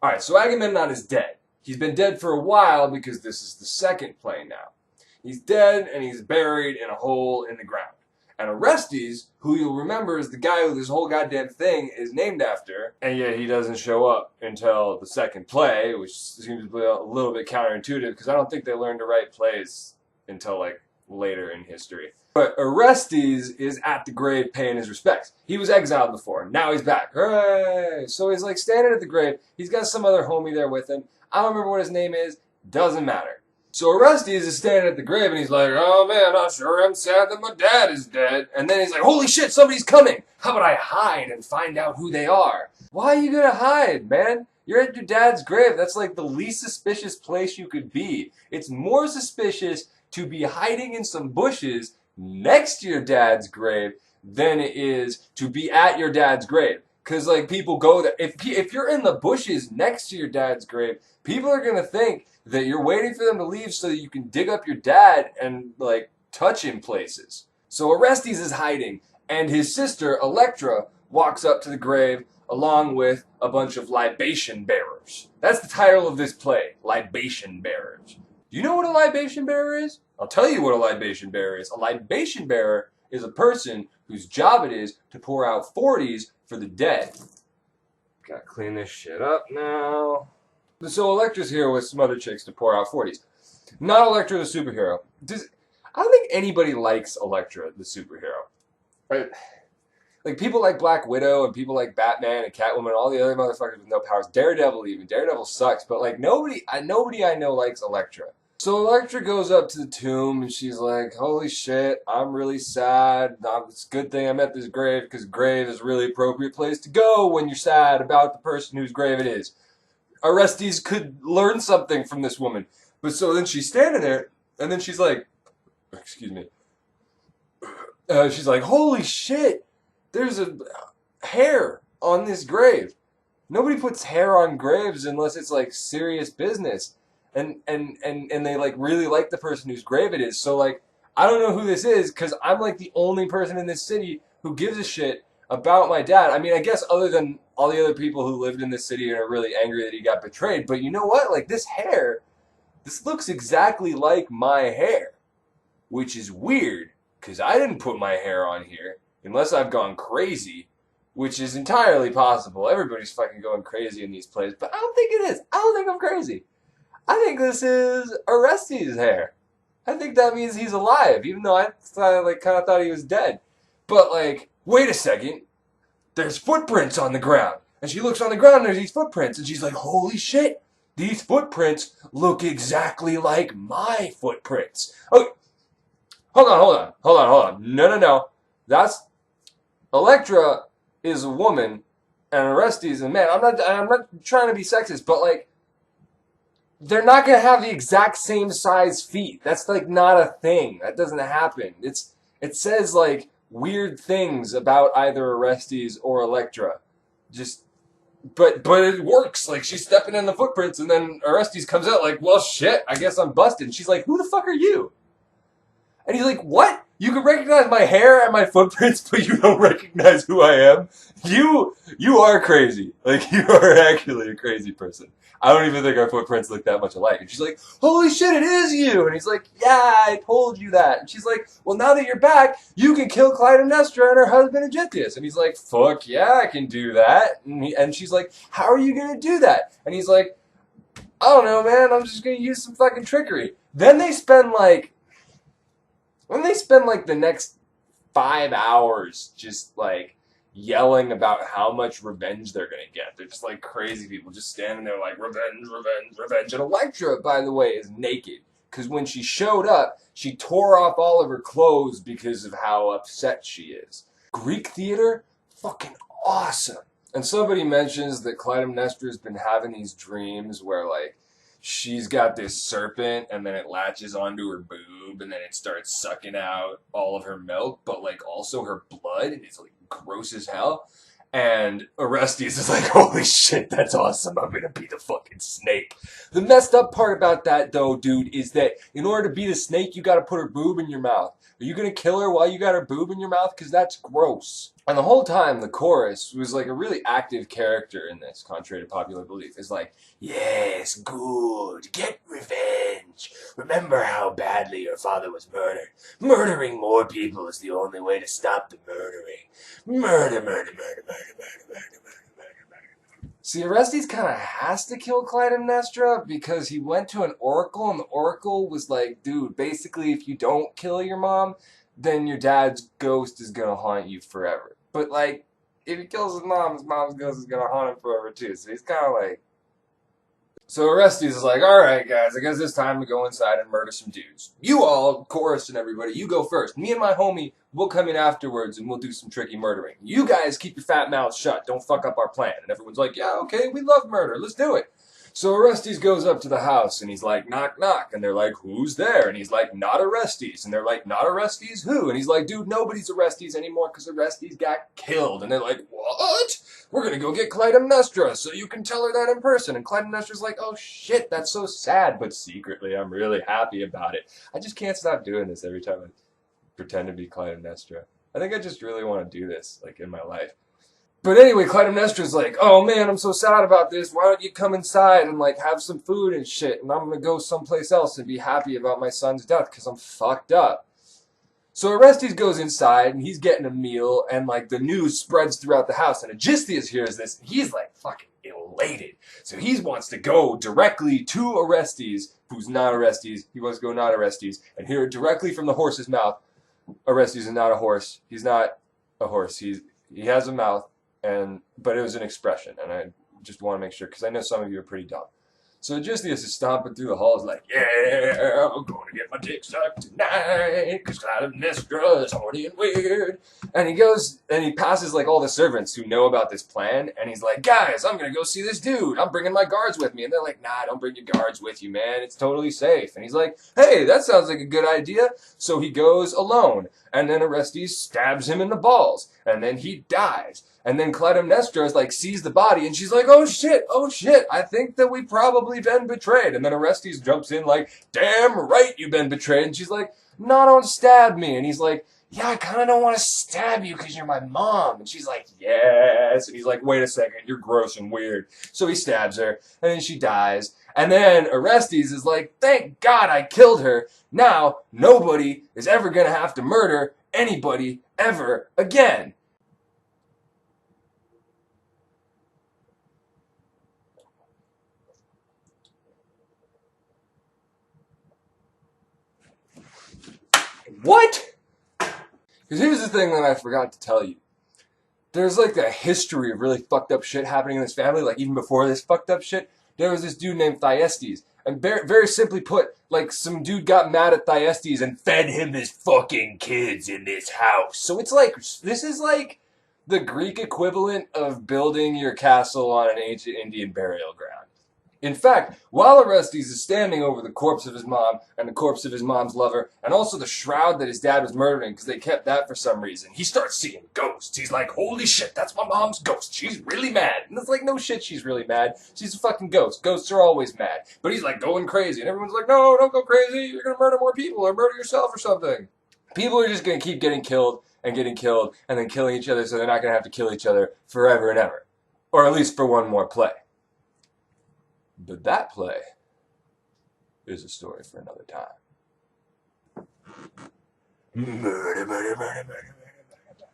Alright, so Agamemnon is dead. He's been dead for a while because this is the second play now. He's dead and he's buried in a hole in the ground. And Orestes, who you'll remember is the guy who this whole goddamn thing is named after, and yet he doesn't show up until the second play, which seems to be a little bit counterintuitive because I don't think they learned to write plays until like later in history. But Orestes is at the grave paying his respects. He was exiled before. Now he's back. Hooray! So he's like standing at the grave. He's got some other homie there with him. I don't remember what his name is. Doesn't matter. So Orestes is standing at the grave and he's like, oh man, I sure am sad that my dad is dead. And then he's like, holy shit, somebody's coming. How about I hide and find out who they are? Why are you gonna hide, man? You're at your dad's grave. That's like the least suspicious place you could be. It's more suspicious to be hiding in some bushes next to your dad's grave than it is to be at your dad's grave. Because, like, people go there. If you're in the bushes next to your dad's grave, people are going to think that you're waiting for them to leave so that you can dig up your dad and, like, touch him places. So Orestes is hiding, and his sister, Electra, walks up to the grave along with a bunch of libation bearers. That's the title of this play, Libation Bearers. Do you know what a libation bearer is? I'll tell you what a libation bearer is. A libation bearer is a person whose job it is to pour out 40s for the dead. Gotta clean this shit up now. So Electra's here with some other chicks to pour out 40s. Not Electra the superhero. I don't think anybody likes Electra the superhero. Right? Like, people like Black Widow and people like Batman and Catwoman, all the other motherfuckers with no powers. Daredevil even. Daredevil sucks, but like nobody I know likes Electra. So Electra goes up to the tomb and she's like, holy shit, I'm really sad. It's a good thing I'm at this grave because grave is a really appropriate place to go when you're sad about the person whose grave it is. Orestes could learn something from this woman. But so then she's standing there and then she's like, excuse me. She's like, holy shit, there's a hair on this grave. Nobody puts hair on graves unless it's like serious business. And they like really like the person whose grave it is. So like, I don't know who this is because I'm like the only person in this city who gives a shit about my dad. I mean, I guess other than all the other people who lived in this city and are really angry that he got betrayed. But you know what? Like, this hair, this looks exactly like my hair, which is weird because I didn't put my hair on here unless I've gone crazy, which is entirely possible. Everybody's fucking going crazy in these plays, but I don't think it is. I don't think I'm crazy. I think this is Orestes' hair. I think that means he's alive, even though I kind of thought he was dead. But like, wait a second, there's footprints on the ground, and she looks on the ground and there's these footprints, and she's like, holy shit, these footprints look exactly like my footprints. Oh, hold on. No. That's Electra is a woman, and Orestes is a man. I'm not trying to be sexist, but like, they're not going to have the exact same size feet. That's like not a thing. That doesn't happen. It says like weird things about either Orestes or Electra. But it works. Like, she's stepping in the footprints and then Orestes comes out like, well shit, I guess I'm busted. And she's like, who the fuck are you? And he's like, what? You can recognize my hair and my footprints, but you don't recognize who I am? You are crazy. Like, you are actually a crazy person. I don't even think our footprints look that much alike. And she's like, holy shit, it is you. And he's like, yeah, I told you that. And she's like, well, now that you're back, you can kill Clytemnestra and her husband Aegyptius. And he's like, fuck yeah, I can do that. And she's like, how are you going to do that? And he's like, I don't know, man. I'm just going to use some fucking trickery. Then they spend like the next 5 hours just like yelling about how much revenge they're gonna get. They're just like crazy people just standing there like, revenge, revenge, revenge. And Electra, by the way, is naked. Because when she showed up, she tore off all of her clothes because of how upset she is. Greek theater? Fucking awesome. And somebody mentions that Clytemnestra's been having these dreams where like, she's got this serpent and then it latches onto her boob and then it starts sucking out all of her milk, but like also her blood, and it's like gross as hell. And Orestes is like, holy shit, that's awesome. I'm gonna be the fucking snake. The messed up part about that though, dude, is that in order to be the snake, you gotta put her boob in your mouth. Are you gonna kill her while you got her boob in your mouth? Because that's gross. And the whole time, the chorus was like a really active character in this, contrary to popular belief. It's like, yes, good, get revenge. Remember how badly your father was murdered. Murdering more people is the only way to stop the murdering. Murder, murder, murder, murder, murder, murder, murder. See, Orestes kind of has to kill Clytemnestra because he went to an oracle, and the oracle was like, dude, basically, if you don't kill your mom, then your dad's ghost is going to haunt you forever. But, like, if he kills his mom's ghost is going to haunt him forever, too. So he's kind of like... So Orestes is like, alright, guys, I guess it's time to go inside and murder some dudes. You all, chorus and everybody, you go first. Me and my homie, we'll come in afterwards and we'll do some tricky murdering. You guys keep your fat mouths shut. Don't fuck up our plan. And everyone's like, yeah, okay, we love murder. Let's do it. So Orestes goes up to the house and he's like, knock, knock. And they're like, who's there? And he's like, not Orestes. And they're like, not Orestes? Who? And he's like, dude, nobody's Orestes anymore because Orestes got killed. And they're like, what? We're going to go get Clytemnestra so you can tell her that in person. And Clytemnestra's like, oh shit, that's so sad. But secretly, I'm really happy about it. I just can't stop doing this every time I pretend to be Clytemnestra. I think I just really want to do this, like, in my life. But anyway, Clytemnestra's like, oh man, I'm so sad about this. Why don't you come inside and like have some food and shit? And I'm going to go someplace else and be happy about my son's death because I'm fucked up. So Orestes goes inside and he's getting a meal and like the news spreads throughout the house. And Aegisthus hears this. He's like fucking elated. So he wants to go directly to Orestes, who's not Orestes. He wants to go not Orestes and hear it directly from the horse's mouth. Orestes is not a horse. He's not a horse. He has a mouth. But it was an expression, and I just want to make sure, because I know some of you are pretty dumb. So Aegisthus is stomping through the halls like, yeah, I'm going to get my dick sucked tonight, because Clytemnestra is horny and weird. And he goes, and he passes like all the servants who know about this plan, and he's like, guys, I'm going to go see this dude. I'm bringing my guards with me. And they're like, nah, don't bring your guards with you, man. It's totally safe. And he's like, hey, that sounds like a good idea. So he goes alone, and then Orestes stabs him in the balls, and then he dies. And then Clytemnestra like sees the body and she's like, oh shit, I think that we probably been betrayed. And then Orestes jumps in like, damn right you've been betrayed. And she's like, no, don't stab me. And he's like, yeah, I kind of don't want to stab you because you're my mom. And she's like, yes. And he's like, wait a second, you're gross and weird. So he stabs her and then she dies. And then Orestes is like, thank God I killed her. Now nobody is ever going to have to murder anybody ever again. What? Because here's the thing that I forgot to tell you. There's like a history of really fucked up shit happening in this family. Like even before this fucked up shit, there was this dude named Thyestes. And very simply put, like some dude got mad at Thyestes and fed him his fucking kids in this house. So it's like, this is like the Greek equivalent of building your castle on an ancient Indian burial ground. In fact, while Orestes is standing over the corpse of his mom and the corpse of his mom's lover, and also the shroud that his dad was murdering because they kept that for some reason, he starts seeing ghosts. He's like, holy shit, that's my mom's ghost. She's really mad. And it's like, no shit, she's really mad. She's a fucking ghost. Ghosts are always mad. But he's like going crazy, and everyone's like, no, don't go crazy. You're going to murder more people or murder yourself or something. People are just going to keep getting killed and then killing each other so they're not going to have to kill each other forever and ever. Or at least for one more play. But that play is a story for another time. Murder, murder, murder, murder, murder.